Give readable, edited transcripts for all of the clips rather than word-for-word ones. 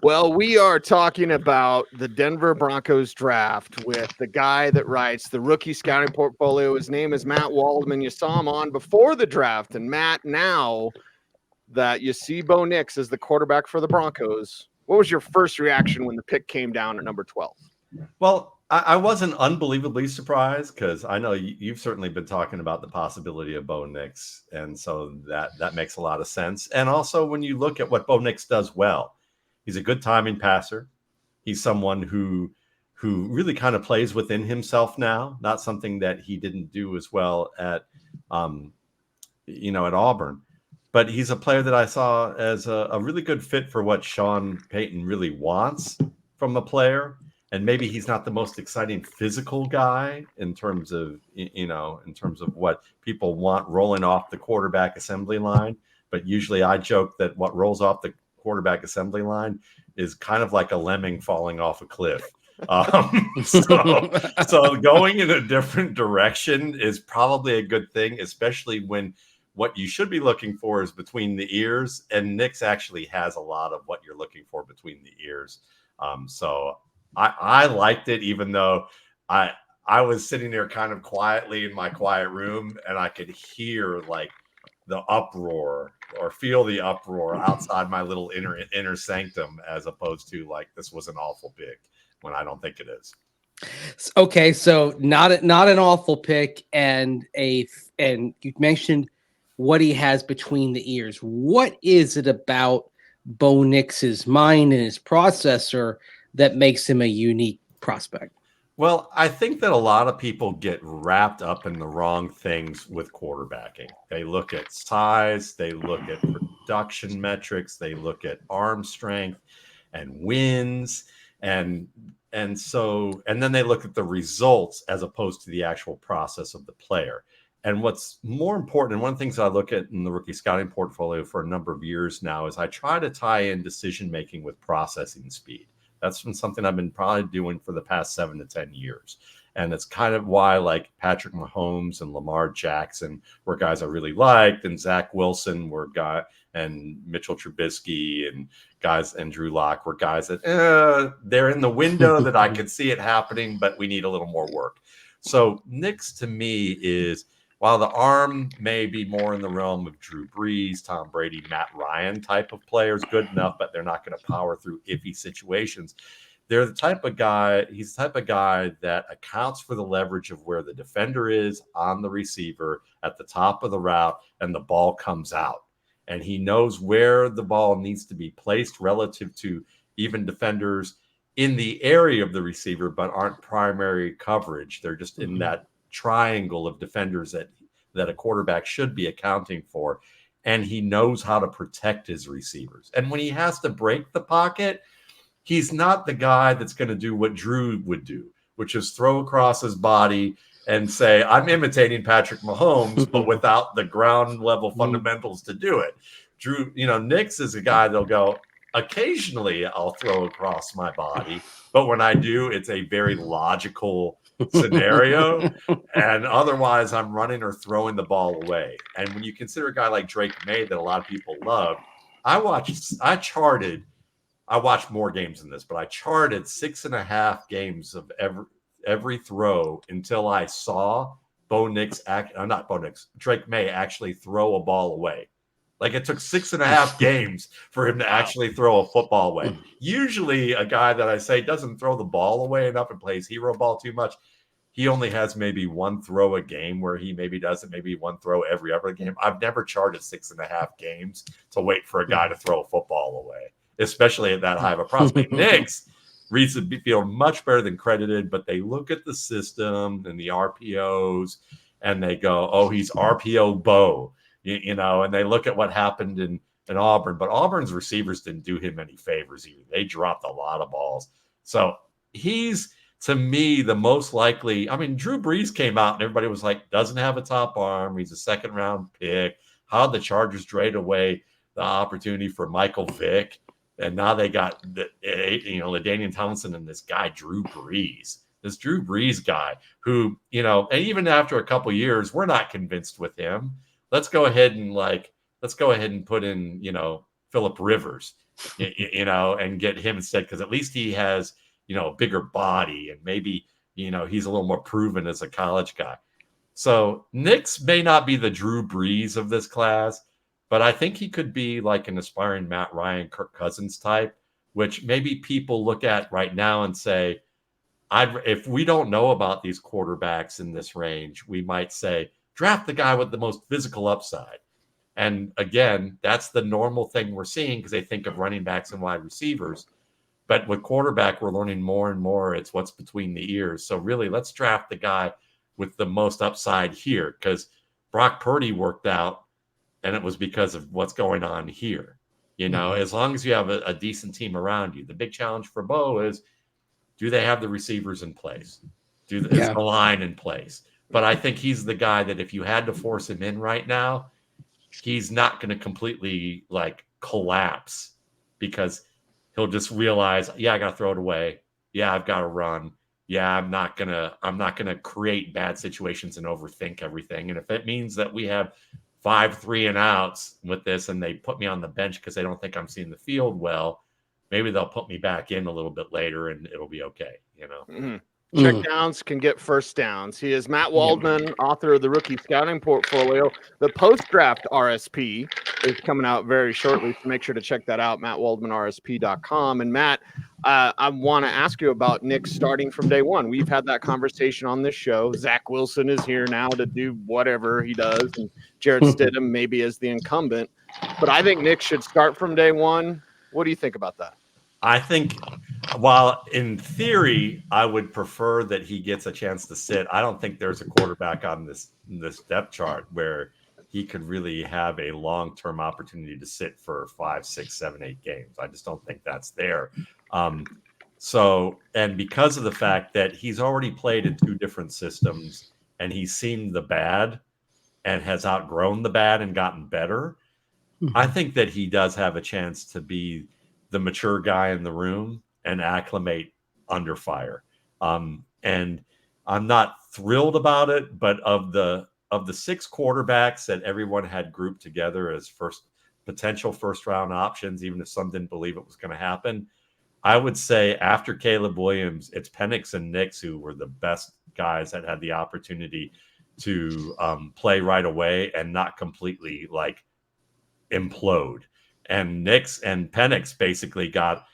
Well, we are talking about the Denver Broncos draft with the guy that writes the rookie scouting portfolio. His name is Matt Waldman. You saw him on before the draft. And Matt, now that you see Bo Nix as the quarterback for the Broncos, what was your first reaction when the pick came down at number 12? Well, I wasn't unbelievably surprised because I know you've certainly been talking about the possibility of Bo Nix. And so that makes a lot of sense. And also when you look at what Bo Nix does well, he's a good timing passer. He's someone who really kind of plays within himself now, not something that he didn't do as well at Auburn. But he's a player that I saw as a really good fit for what Sean Payton really wants from a player. And maybe he's not the most exciting physical guy in terms of what people want rolling off the quarterback assembly line. But usually I joke that what rolls off the quarterback assembly line is kind of like a lemming falling off a cliff. So going in a different direction is probably a good thing, especially when what you should be looking for is between the ears. And Nix actually has a lot of what you're looking for between the ears. So I liked it, even though I was sitting there kind of quietly in my quiet room and I could hear like the uproar or feel the uproar outside my little inner sanctum, as opposed to like, this was an awful pick when I don't think it is. Okay. So not an awful pick and you mentioned what he has between the ears. What is it about Bo Nix's mind and his processor that makes him a unique prospect? Well, I think that a lot of people get wrapped up in the wrong things with quarterbacking. They look at size, they look at production metrics, they look at arm strength and wins, and then they look at the results as opposed to the actual process of the player. And what's more important, and one of the things I look at in the rookie scouting portfolio for a number of years now, is I try to tie in decision-making with processing speed. That's been something I've been probably doing for the past 7 to 10 years. And it's kind of why like Patrick Mahomes and Lamar Jackson were guys I really liked, and Zach Wilson and Mitchell Trubisky and Drew Locke were guys that they're in the window that I could see it happening, but we need a little more work. So Nix to me is, while the arm may be more in the realm of Drew Brees, Tom Brady, Matt Ryan type of players, good enough, but they're not going to power through iffy situations. He's the type of guy that accounts for the leverage of where the defender is on the receiver at the top of the route and the ball comes out. And he knows where the ball needs to be placed relative to even defenders in the area of the receiver, but aren't primary coverage. They're just in that triangle of defenders that a quarterback should be accounting for. And he knows how to protect his receivers. And when he has to break the pocket, he's not the guy that's going to do what Drew would do, which is throw across his body and say, I'm imitating Patrick Mahomes, but without the ground level fundamentals to do it. Drew, Nix is a guy that'll go, occasionally I'll throw across my body, but when I do, it's a very logical scenario, and otherwise I'm running or throwing the ball away. And when you consider a guy like Drake May that a lot of people love, I watched more games than this, but I charted 6.5 games of every throw until I saw Drake May actually throw a ball away. Like, it took 6.5 games for him to actually throw a football away. Usually a guy that I say doesn't throw the ball away enough and plays hero ball too much, he only has maybe one throw a game where he maybe does it, maybe one throw every other game. I've never charted 6.5 games to wait for a guy to throw a football away, especially at that high of a prospect. Nix reads the field much better than credited, but they look at the system and the RPOs and they go, oh, he's RPO Bo, and they look at what happened in Auburn, but Auburn's receivers didn't do him any favors either. They dropped a lot of balls. So he's, to me, the most likely. I mean, Drew Brees came out and everybody was like, doesn't have a top arm. He's a second-round pick. How'd the Chargers trade away the opportunity for Michael Vick? And now they got LaDainian Tomlinson and this guy, Drew Brees. This Drew Brees guy who, and even after a couple years, we're not convinced with him. Let's go ahead and put in, Phillip Rivers and get him instead, because at least he has, a bigger body, and maybe, he's a little more proven as a college guy. So Nix may not be the Drew Brees of this class, but I think he could be like an aspiring Matt Ryan, Kirk Cousins type, which maybe people look at right now and say, if we don't know about these quarterbacks in this range, we might say, draft the guy with the most physical upside. And again, that's the normal thing we're seeing, because they think of running backs and wide receivers. But with quarterback, we're learning more and more it's what's between the ears. So really, let's draft the guy with the most upside here, because Brock Purdy worked out, and it was because of what's going on here. As long as you have a decent team around you. The big challenge for Bo is, do they have the receivers in place? Is the line in place? But I think he's the guy that if you had to force him in right now, he's not going to completely collapse, because he'll just realize, I got to throw it away. I've got to run. I'm not gonna create bad situations and overthink everything. And if it means that we have 5 3-and-outs with this, and they put me on the bench because they don't think I'm seeing the field well, maybe they'll put me back in a little bit later, and it'll be okay. Mm-hmm. Check downs can get first downs. He is Matt Waldman, author of the Rookie Scouting Portfolio. The post-draft RSP is coming out very shortly, so make sure to check that out, mattwaldmanrsp.com. And Matt, I want to ask you about Nix starting from day one. We've had that conversation on this show. Zach Wilson is here now to do whatever he does, and Jarrett Stidham maybe as the incumbent. But I think Nix should start from day one. What do you think about that? I think, while in theory I would prefer that he gets a chance to sit, I don't think there's a quarterback on this depth chart where he could really have a long-term opportunity to sit for 5, 6, 7, 8 games. I just don't think that's there. And because of the fact that he's already played in 2 different systems, and he's seen the bad and has outgrown the bad and gotten better, I think that he does have a chance to be the mature guy in the room and acclimate under fire. And I'm not thrilled about it, but of the 6 quarterbacks that everyone had grouped together as potential first round options, even if some didn't believe it was going to happen, I would say after Caleb Williams, it's Penix and Nix who were the best guys that had the opportunity to play right away and not completely implode. And Nix and Penix basically got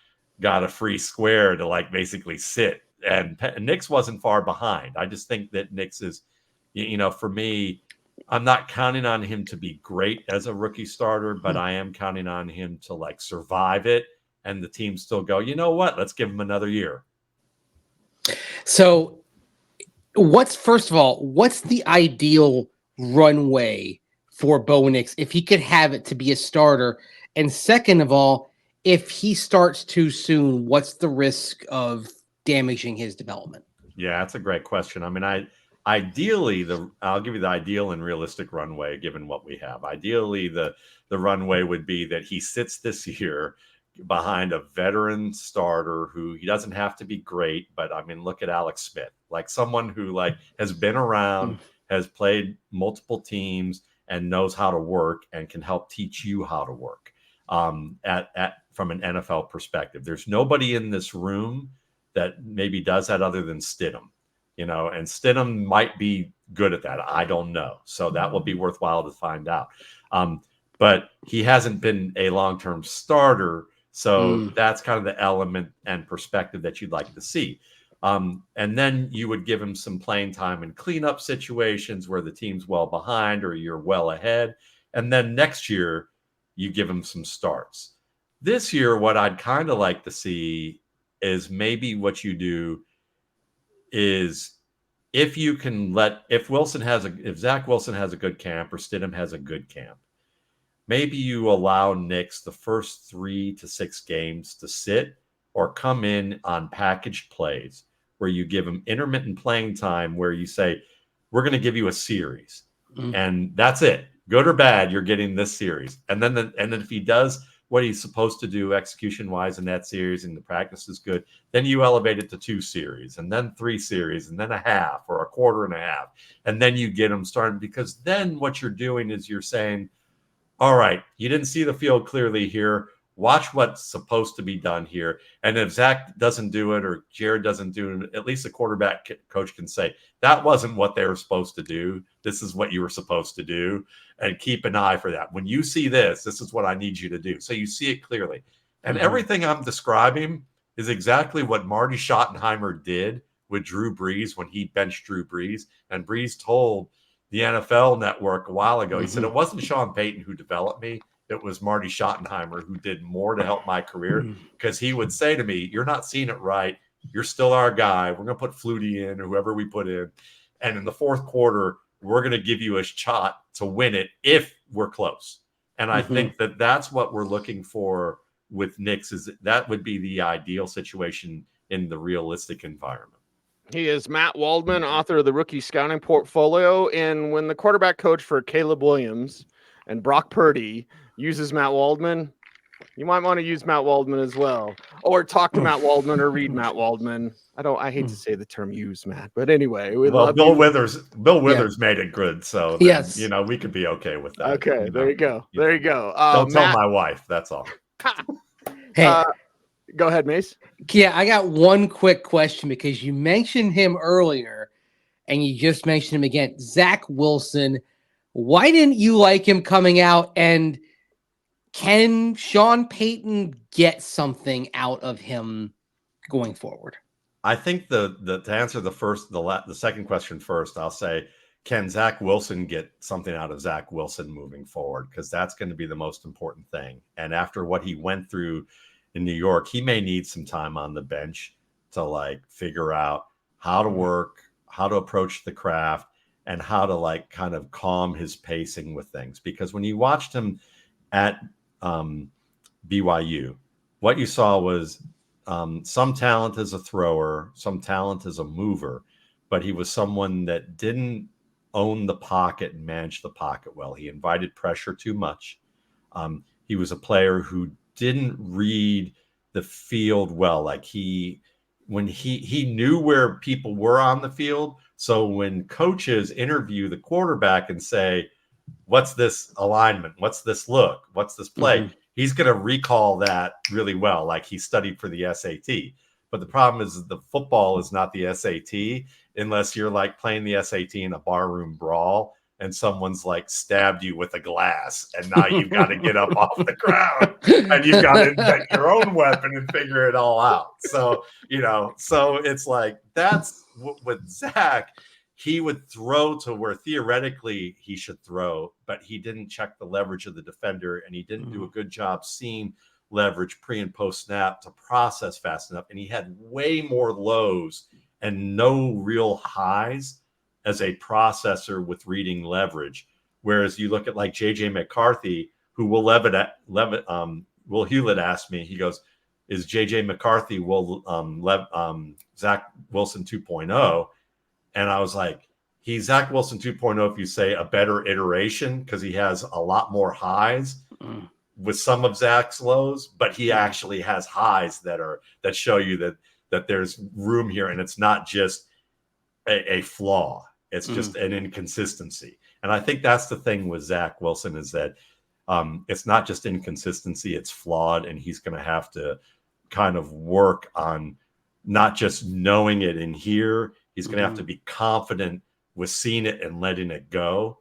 a free square to basically sit. And Nix wasn't far behind. I just think that Nix is, for me, I'm not counting on him to be great as a rookie starter, but I am counting on him to survive it, and the team still go, you know what, let's give him another year. So first of all, what's the ideal runway for Bo Nix if he could have it to be a starter? And second of all, if he starts too soon, what's the risk of damaging his development? Yeah, that's a great question. I mean, ideally, I'll give you the ideal and realistic runway given what we have. Ideally, the runway would be that he sits this year behind a veteran starter who he doesn't have to be great, but I mean, look at Alex Smith, someone who has been around, has played multiple teams, and knows how to work and can help teach you how to work. From an NFL perspective, there's nobody in this room that maybe does that other than Stidham, and Stidham might be good at that. I don't know. So that will be worthwhile to find out. But he hasn't been a long-term starter. So that's kind of the element and perspective that you'd like to see. And then you would give him some playing time in cleanup situations where the team's well behind or you're well ahead. And then next year, you give him some starts. This year, what I'd kind of like to see is maybe what you do is if Zach Wilson has a good camp or Stidham has a good camp, maybe you allow Nix the first 3 to 6 games to sit or come in on packaged plays where you give him intermittent playing time where you say, we're going to give you a series and that's it. Good or bad, you're getting this series. And then if he does what he's supposed to do execution-wise in that series and the practice is good, then you elevate it to 2 series and then 3 series and then a half or a quarter and a half. And then you get him started, because then what you're doing is you're saying, all right, you didn't see the field clearly here. Watch what's supposed to be done here. And if Zach doesn't do it or Jared doesn't do it, at least the quarterback coach can say, that wasn't what they were supposed to do. This is what you were supposed to do. And keep an eye for that. When you see this, this is what I need you to do. So you see it clearly. And everything I'm describing is exactly what Marty Schottenheimer did with Drew Brees when he benched Drew Brees. And Brees told the NFL Network a while ago, he said, it wasn't Sean Payton who developed me. It was Marty Schottenheimer who did more to help my career, because he would say to me, you're not seeing it right. You're still our guy. We're going to put Flutie in or whoever we put in. And in the fourth quarter, we're going to give you a shot to win it if we're close. And I think that that's what we're looking for with Nix, is that would be the ideal situation in the realistic environment. He is Matt Waldman, author of the Rookie Scouting Portfolio. And when the quarterback coach for Caleb Williams and Brock Purdy uses Matt Waldman, you might want to use Matt Waldman as well, or talk to Matt Waldman or read Matt Waldman. I hate to say the term use, Matt, but anyway, Bill Withers made it good. So then, we could be okay with that. Okay. There you go. There you go. Don't tell my wife. That's all. Hey, go ahead, Mace. Yeah, I got one quick question, because you mentioned him earlier and you just mentioned him again. Zach Wilson, why didn't you like him coming out, and can Sean Payton get something out of him going forward? I think to answer the second question first, I'll say, can Zach Wilson get something out of Zach Wilson moving forward? Because that's going to be the most important thing. And after what he went through in New York, he may need some time on the bench to figure out how to work, how to approach the craft, and how to kind of calm his pacing with things. Because when you watched him at BYU, what you saw was some talent as a thrower, some talent as a mover, but he was someone that didn't own the pocket and manage the pocket well. He invited pressure too much. He was a player who didn't read the field well. He knew where people were on the field. So when coaches interview the quarterback and say, what's this alignment? What's this look? What's this play? He's going to recall that really well, like he studied for the SAT. But the problem is the football is not the SAT unless you're playing the SAT in a barroom brawl and someone's stabbed you with a glass, and now you've got to get up off the ground and you've got to invent your own weapon and figure it all out. So, so it's that's with Zach. He would throw to where theoretically he should throw, but he didn't check the leverage of the defender, and he didn't do a good job seeing leverage pre and post snap to process fast enough. And he had way more lows and no real highs as a processor with reading leverage. Whereas you look at JJ McCarthy, who Will Hewlett asked me, he goes, is JJ McCarthy Zach Wilson 2.0? And I was like, he's Zach Wilson 2.0 if you say a better iteration, because he has a lot more highs with some of Zach's lows, but he actually has highs that show you that there's room here, and it's not just a flaw. It's just an inconsistency. And I think that's the thing with Zach Wilson, is that it's not just inconsistency, it's flawed, and he's going to have to kind of work on not just knowing it in here. He's going to have to be confident with seeing it and letting it go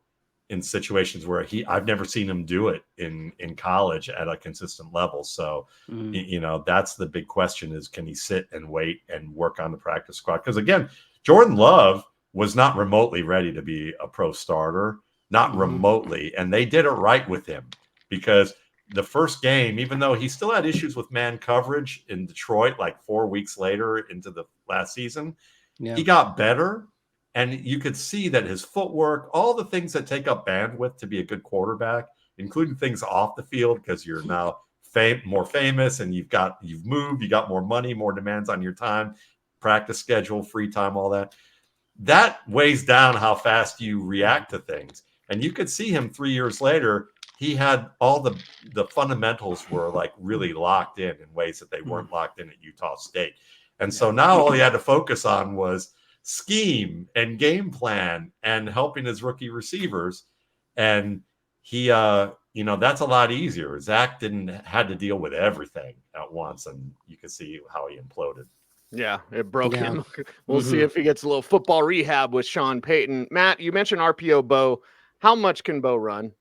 in situations where I've never seen him do it in college at a consistent level. So, that's the big question, is can he sit and wait and work on the practice squad? Because again, Jordan Love was not remotely ready to be a pro starter, not remotely. And they did it right with him, because the first game, even though he still had issues with man coverage in Detroit, 4 weeks later into the last season, he got better, and you could see that his footwork, all the things that take up bandwidth to be a good quarterback, including things off the field, because you're now more famous and you've moved, you got more money, more demands on your time, practice schedule, free time, all that weighs down how fast you react to things. And you could see him 3 years later, he had all the fundamentals were really locked in ways that they weren't locked in at Utah State. And so now all he had to focus on was scheme and game plan and helping his rookie receivers. And he that's a lot easier. Zach had to deal with everything at once, and you can see how he imploded. Yeah, it broke him. We'll Mm-hmm. see if he gets a little football rehab with Sean Payton. Matt, you mentioned RPO Bo. How much can Bo run?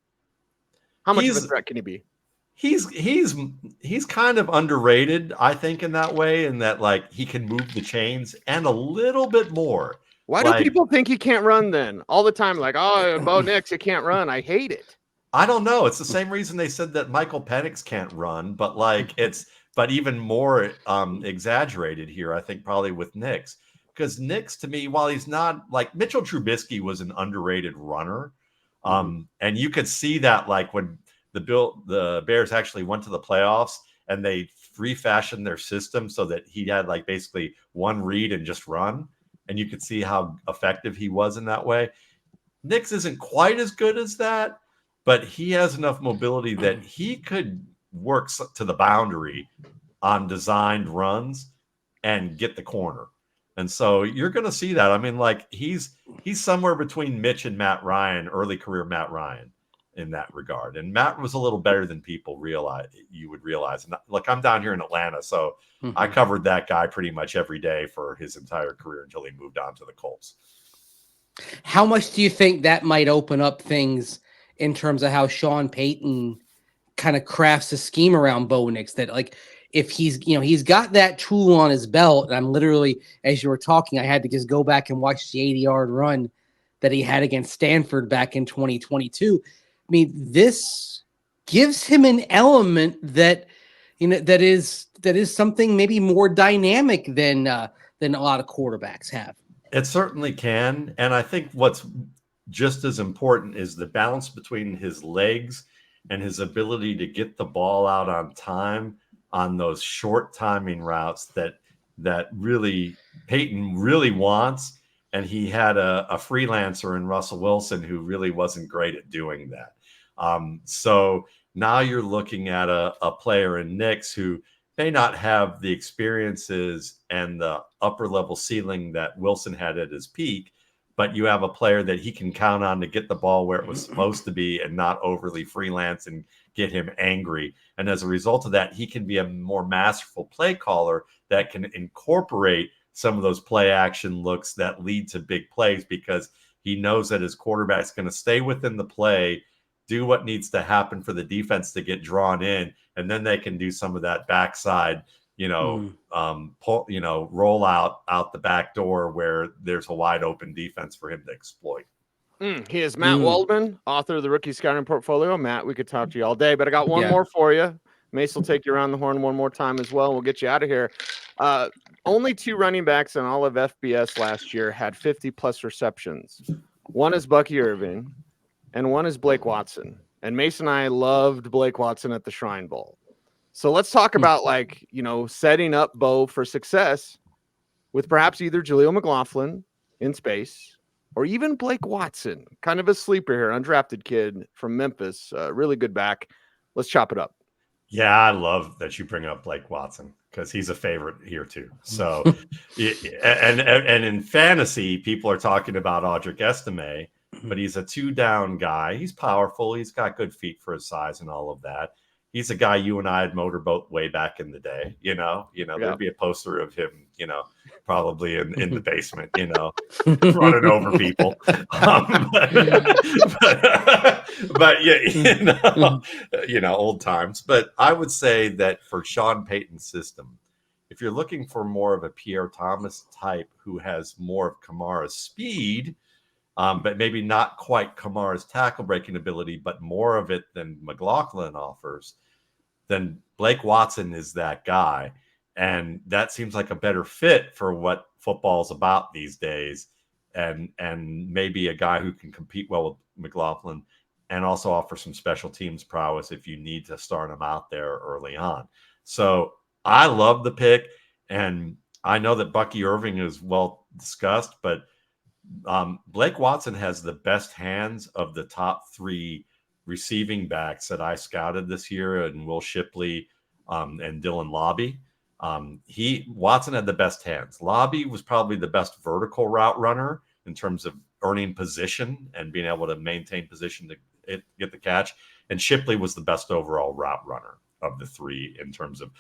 How much of a threat can he be? He's kind of underrated, I think, in that way, in that like he can move the chains and a little bit more. Why do people think he can't run then? All the time, like, oh, Bo Nix, he can't run. I hate it. I don't know. It's the same reason they said that Michael Penix can't run, but like but even more exaggerated here, I think, probably with Nix. Because Nix, to me, while he's not like Mitchell Trubisky was an underrated runner. And you could see that like when the Bears actually went to the playoffs and they refashioned their system so that he had like basically one read and just run. And you could see how effective he was in that way. Nix isn't quite as good as that, but he has enough mobility that he could work to the boundary on designed runs and get the corner. And so you're going to see that. I mean, like he's somewhere between Mitch and Matt Ryan, early career Matt Ryan in that regard. And Matt was a little better than people you would realize. And look, I'm down here in Atlanta, so I covered that guy pretty much every day for his entire career until he moved on to the Colts. How much do you think that might open up things in terms of how Sean Payton kind of crafts a scheme around Bo Nix, that like if he's got that tool on his belt, and I'm literally, as you were talking, I had to just go back and watch the 80-yard run that he had against Stanford back in 2022. I mean, this gives him an element that that is something maybe more dynamic than a lot of quarterbacks have. It certainly can, and I think what's just as important is the balance between his legs and his ability to get the ball out on time on those short timing routes that really Peyton really wants. And he had a freelancer in Russell Wilson who really wasn't great at doing that. So now you're looking at a player in Nix who may not have the experiences and the upper level ceiling that Wilson had at his peak, but you have a player that he can count on to get the ball where it was supposed to be and not overly freelance and get him angry. And as a result of that, he can be a more masterful play caller that can incorporate some of those play action looks that lead to big plays, because he knows that his quarterback's going to stay within the play, do what needs to happen for the defense to get drawn in, and then they can do some of that backside, roll out the back door where there's a wide open defense for him to exploit. He is Matt Waldman, author of the Rookie Scouting Portfolio. Matt, we could talk to you all day, but I got one more for you. Mace will take you around the horn one more time as well. We'll get you out of here. Only 2 running backs in all of FBS last year had 50-plus receptions. One is Bucky Irving, and one is Blake Watson. And Mason and I loved Blake Watson at the Shrine Bowl. So let's talk about, setting up Bo for success with perhaps either Jaleel McLaughlin in space or even Blake Watson, kind of a sleeper here, undrafted kid from Memphis, really good back. Let's chop it up. Yeah, I love that you bring up Blake Watson because he's a favorite here too. So, and in fantasy, people are talking about Audric Estime, but he's a 2-down guy. He's powerful. He's got good feet for his size and all of that. He's a guy you and I had motorboat way back in the day. There'd be a poster of him, probably in the basement, running over people. Old times. But I would say that for Sean Payton's system, if you're looking for more of a Pierre Thomas type who has more of Kamara's speed, but maybe not quite Kamara's tackle breaking ability, but more of it than McLaughlin offers, then Blake Watson is that guy. And that seems like a better fit for what football's about these days. And maybe a guy who can compete well with McLaughlin and also offer some special teams prowess if you need to start him out there early on. So I love the pick. And I know that Bucky Irving is well discussed, but Blake Watson has the best hands of the top 3 receiving backs that I scouted this year, and Will Shipley and Dylan Lobby. Watson had the best hands. Lobby was probably the best vertical route runner in terms of earning position and being able to maintain position to get the catch. And Shipley was the best overall route runner of the three in terms of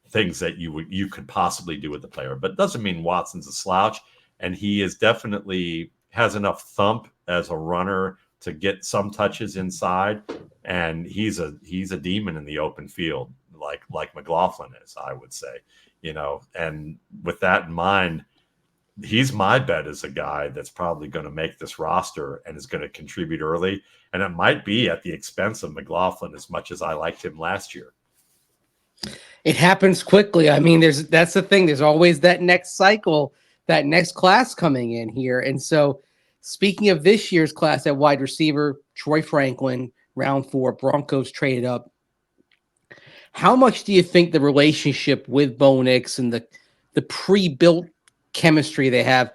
things that you could possibly do with the player. But it doesn't mean Watson's a slouch, and he is definitely has enough thump as a runner to get some touches inside, and he's a demon in the open field, like McLaughlin is, I would say, and with that in mind, he's my bet as a guy that's probably going to make this roster and is going to contribute early, and it might be at the expense of McLaughlin as much as I liked him last year. It happens quickly. I mean, that's the thing. There's always that next cycle, that next class coming in here. And so speaking of this year's class at wide receiver, Troy Franklin, round 4, Broncos traded up. How much do you think the relationship with Bo Nix and the pre-built chemistry they have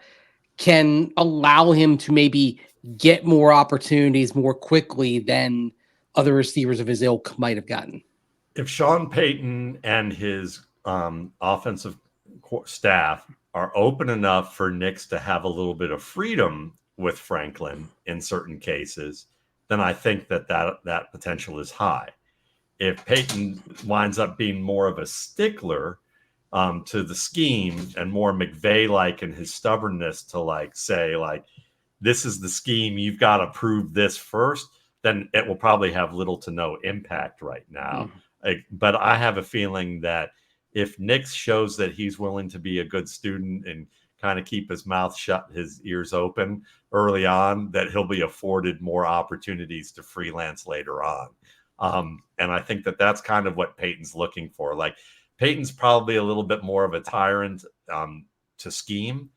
can allow him to maybe get more opportunities more quickly than other receivers of his ilk might have gotten? If Sean Payton and his offensive staff are open enough for Nix to have a little bit of freedom with Franklin in certain cases, then I think that potential is high. If Payton winds up being more of a stickler to the scheme and more McVay-like in his stubbornness to say this is the scheme, you've got to prove this first, then it will probably have little to no impact right now. But I have a feeling that if Nix shows that he's willing to be a good student and kind of keep his mouth shut, his ears open early on, that he'll be afforded more opportunities to freelance later on. And I think that's kind of what Payton's looking for. Payton's probably a little bit more of a tyrant to scheme,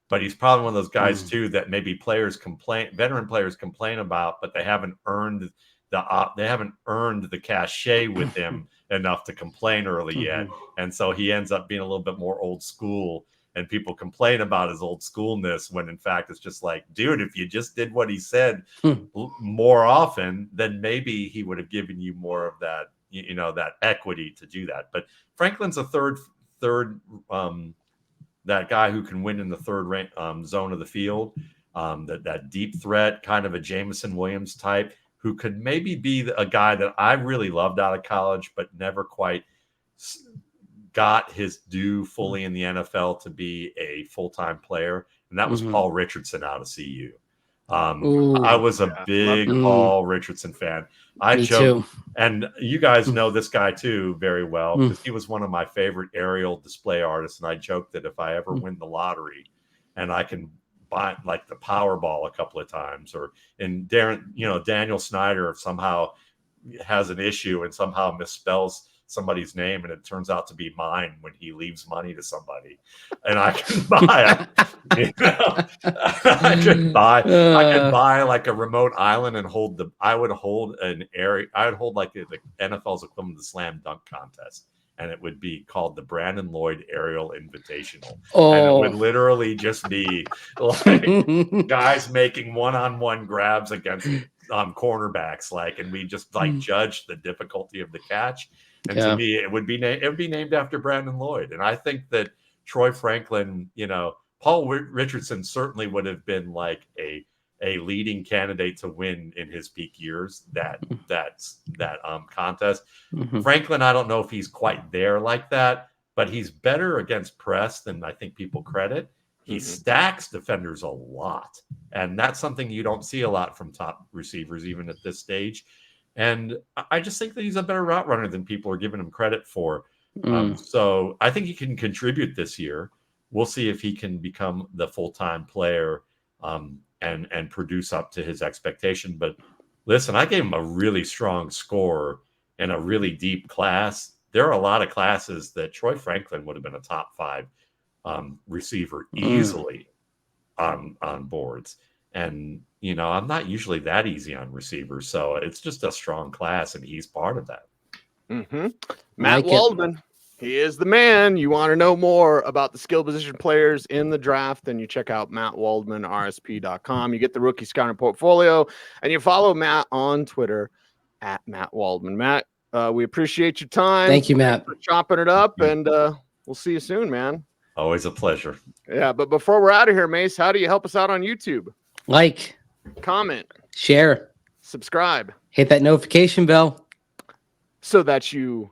but he's probably one of those guys too that maybe veteran players complain about, but they haven't earned the cachet with him enough to complain early yet. And so he ends up being a little bit more old school, and people complain about his old schoolness when in fact it's just dude, if you just did what he said more often, then maybe he would have given you more of that, that equity to do that. But Franklin's a third that guy who can win in the third zone of the field, that deep threat, kind of a Jameson Williams type, who could maybe be a guy that I really loved out of college, but never quite got his due fully in the NFL to be a full-time player. And that was Paul Richardson out of CU. I was a big Paul Richardson fan. I joked, and you guys know this guy too very well, because he was one of my favorite aerial display artists. And I joked that if I ever win the lottery and I can buy the Powerball a couple of times, or Daniel Snyder somehow has an issue and somehow misspells somebody's name and it turns out to be mine when he leaves money to somebody, and I can buy I could buy a remote island and I would hold the NFL's equivalent of the slam dunk contest, and it would be called the Brandon Lloyd Aerial Invitational. And it would literally just be guys making one-on-one grabs against cornerbacks, and we just judge the difficulty of the catch. And to me, it would be named after Brandon Lloyd. And I think that Troy Franklin, Paul Richardson certainly would have been a leading candidate to win in his peak years that contest. Franklin, I don't know if he's quite there like that, but he's better against press than I think people credit. He stacks defenders a lot, and that's something you don't see a lot from top receivers, even at this stage. And I just think that he's a better route runner than people are giving him credit for. So I think he can contribute this year. We'll see if he can become the full-time player and produce up to his expectation. But listen, I gave him a really strong score in a really deep class. There are a lot of classes that Troy Franklin would have been a top 5 receiver easily on boards. And, I'm not usually that easy on receivers. So it's just a strong class, and he's part of that. Matt Waldman, he is the man. You want to know more about the skill position players in the draft, then you check out Matt Waldman, RSP.com. You get the rookie scouting portfolio, and you follow Matt on Twitter at Matt Waldman. Matt, we appreciate your time. Thank you, Matt. Thanks for chopping it up, and we'll see you soon, man. Always a pleasure. Yeah, but before we're out of here, Mace, how do you help us out on YouTube? Like, comment, share, subscribe, hit that notification bell. so that you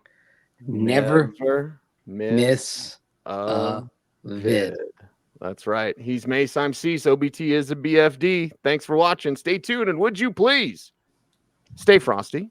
Never miss miss a vid. That's right. He's Mace. I'm Cecil. OBT is a BFD. Thanks for watching. Stay tuned, and would you please stay frosty,